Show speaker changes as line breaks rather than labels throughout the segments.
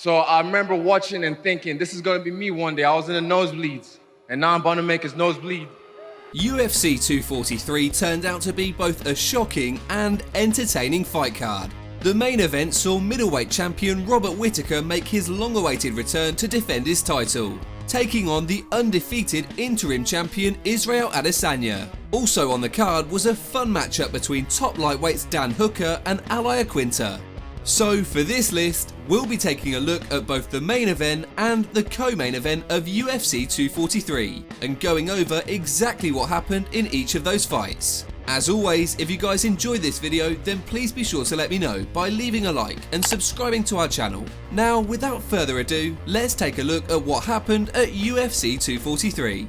So I remember watching and thinking, this is going to be me one day. I was in the nosebleeds, and now I'm about to make his nose bleed.
UFC 243 turned out to be both a shocking and entertaining fight card. The main event saw middleweight champion Robert Whittaker make his long-awaited return to defend his title, taking on the undefeated interim champion Israel Adesanya. Also on the card was a fun matchup between top lightweights Dan Hooker and Iaquinta. So for this list, we'll be taking a look at both the main event and the co-main event of UFC 243 and going over exactly what happened in each of those fights. As always, if you guys enjoyed this video, then please be sure to let me know by leaving a like and subscribing to our channel. Now, without further ado, let's take a look at what happened at UFC 243.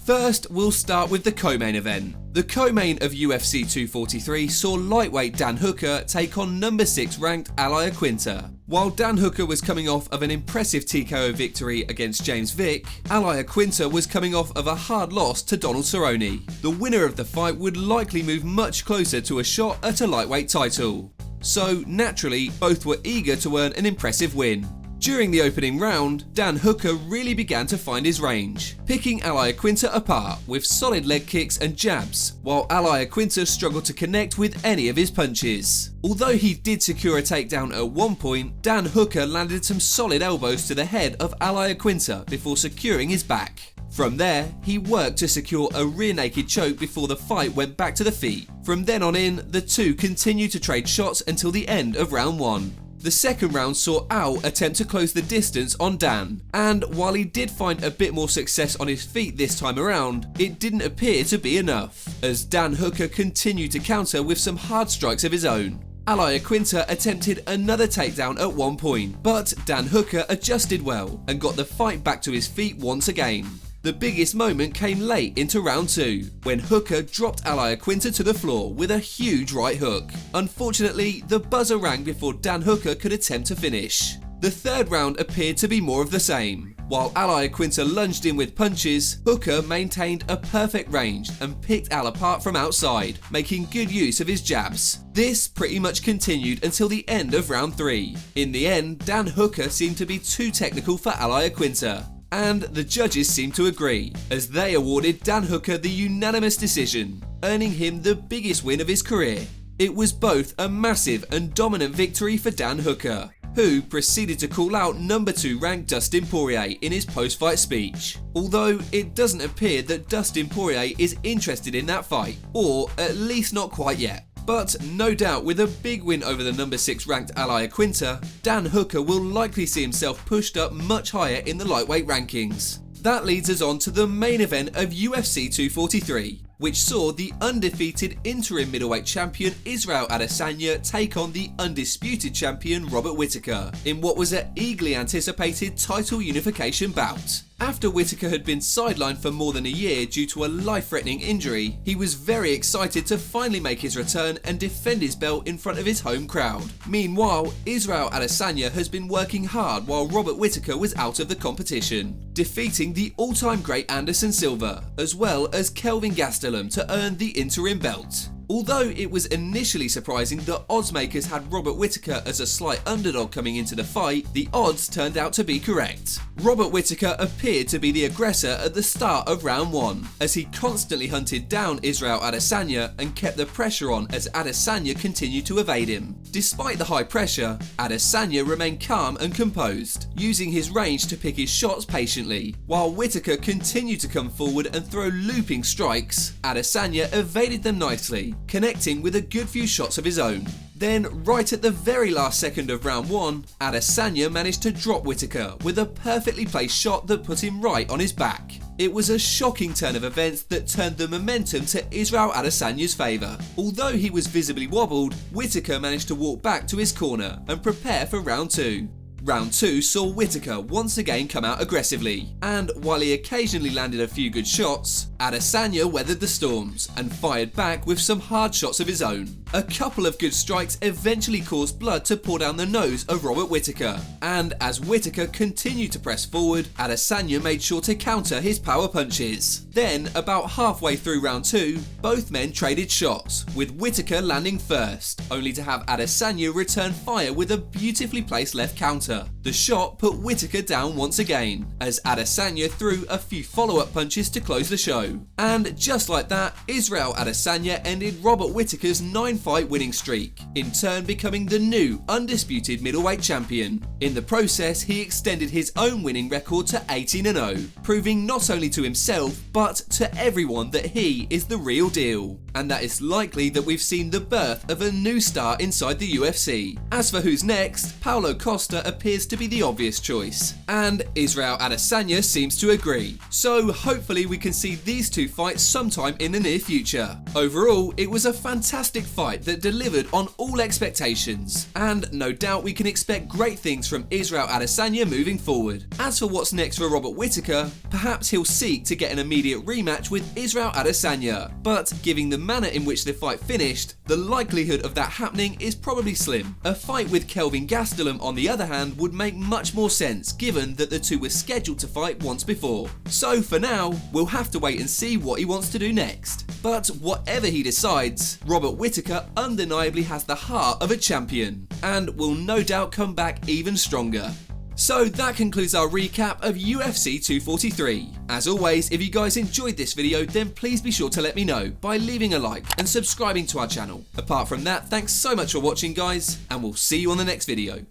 First, we'll start with the co-main event. The co-main of UFC 243 saw lightweight Dan Hooker take on number 6 ranked Iaquinta. While Dan Hooker was coming off of an impressive TKO victory against James Vick, Iaquinta was coming off of a hard loss to Donald Cerrone. The winner of the fight would likely move much closer to a shot at a lightweight title. So naturally, both were eager to earn an impressive win. During the opening round, Dan Hooker really began to find his range, picking Iaquinta apart with solid leg kicks and jabs, while Iaquinta struggled to connect with any of his punches. Although he did secure a takedown at one point, Dan Hooker landed some solid elbows to the head of Iaquinta before securing his back. From there, he worked to secure a rear naked choke before the fight went back to the feet. From then on in, the two continued to trade shots until the end of round 1. The second round saw Al attempt to close the distance on Dan, and while he did find a bit more success on his feet this time around, it didn't appear to be enough, as Dan Hooker continued to counter with some hard strikes of his own. Iaquinta attempted another takedown at one point, but Dan Hooker adjusted well and got the fight back to his feet once again. The biggest moment came late into round 2, when Hooker dropped Iaquinta to the floor with a huge right hook. Unfortunately, the buzzer rang before Dan Hooker could attempt to finish. The third round appeared to be more of the same. While Iaquinta lunged in with punches, Hooker maintained a perfect range and picked Al apart from outside, making good use of his jabs. This pretty much continued until the end of round 3. In the end, Dan Hooker seemed to be too technical for Iaquinta, and the judges seemed to agree, as they awarded Dan Hooker the unanimous decision, earning him the biggest win of his career. It was both a massive and dominant victory for Dan Hooker, who proceeded to call out number 2 ranked Dustin Poirier in his post-fight speech. Although it doesn't appear that Dustin Poirier is interested in that fight, or at least not quite yet. But no doubt, with a big win over the number 6 ranked Iaquinta, Dan Hooker will likely see himself pushed up much higher in the lightweight rankings. That leads us on to the main event of UFC 243, which saw the undefeated interim middleweight champion Israel Adesanya take on the undisputed champion Robert Whittaker in what was an eagerly anticipated title unification bout. After Whittaker had been sidelined for more than a year due to a life-threatening injury, he was very excited to finally make his return and defend his belt in front of his home crowd. Meanwhile, Israel Adesanya has been working hard while Robert Whittaker was out of the competition, defeating the all-time great Anderson Silva, as well as Kelvin Gastelum, to earn the interim belt. Although it was initially surprising that oddsmakers had Robert Whittaker as a slight underdog coming into the fight, the odds turned out to be correct. Robert Whittaker appeared to be the aggressor at the start of round 1, as he constantly hunted down Israel Adesanya and kept the pressure on as Adesanya continued to evade him. Despite the high pressure, Adesanya remained calm and composed, using his range to pick his shots patiently. While Whittaker continued to come forward and throw looping strikes, Adesanya evaded them nicely, connecting with a good few shots of his own. Then, right at the very last second of round 1, Adesanya managed to drop Whittaker with a perfectly placed shot that put him right on his back. It was a shocking turn of events that turned the momentum to Israel Adesanya's favour. Although he was visibly wobbled, Whittaker managed to walk back to his corner and prepare for round 2. Round 2 saw Whittaker once again come out aggressively, and while he occasionally landed a few good shots, Adesanya weathered the storms and fired back with some hard shots of his own. A couple of good strikes eventually caused blood to pour down the nose of Robert Whittaker, and as Whittaker continued to press forward, Adesanya made sure to counter his power punches. Then, about halfway through round 2, both men traded shots, with Whittaker landing first, only to have Adesanya return fire with a beautifully placed left counter. The shot put Whittaker down once again, as Adesanya threw a few follow-up punches to close the show. And just like that, Israel Adesanya ended Robert Whittaker's 9-fight winning streak, in turn becoming the new undisputed middleweight champion. In the process, he extended his own winning record to 18-0, proving not only to himself, but to everyone that he is the real deal. And that it's likely that we've seen the birth of a new star inside the UFC. As for who's next, Paulo Costa appears to be the obvious choice, and Israel Adesanya seems to agree. So hopefully we can see these two fights sometime in the near future. Overall, it was a fantastic fight that delivered on all expectations, and no doubt we can expect great things from Israel Adesanya moving forward. As for what's next for Robert Whittaker, perhaps he'll seek to get an immediate rematch with Israel Adesanya, but given the manner in which the fight finished, the likelihood of that happening is probably slim. A fight with Kelvin Gastelum, on the other hand, would make much more sense given that the two were scheduled to fight once before. So for now, we'll have to wait and see what he wants to do next. But whatever he decides, Robert Whittaker undeniably has the heart of a champion, and will no doubt come back even stronger. So that concludes our recap of UFC 243. As always, if you guys enjoyed this video, then please be sure to let me know by leaving a like and subscribing to our channel. Apart from that, thanks so much for watching, guys, and we'll see you on the next video.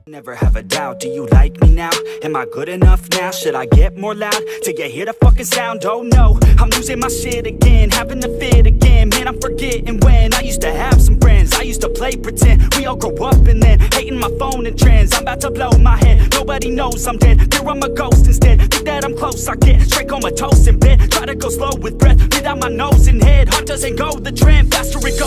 Never have a doubt, do you like me now? Am I good enough now? Should I get more loud till you hear the fucking sound? Oh no, I'm losing my shit again, having to fit again. Man, I'm forgetting when I used to have some friends. I used to play pretend, we all grow up and then hating my phone and trends. I'm about to blow my head, nobody knows I'm dead. Fear I'm a ghost instead, think that I'm close, I get straight comatose in bed. Try to go slow with breath, without my nose and head. Heart doesn't go the trend, faster it goes.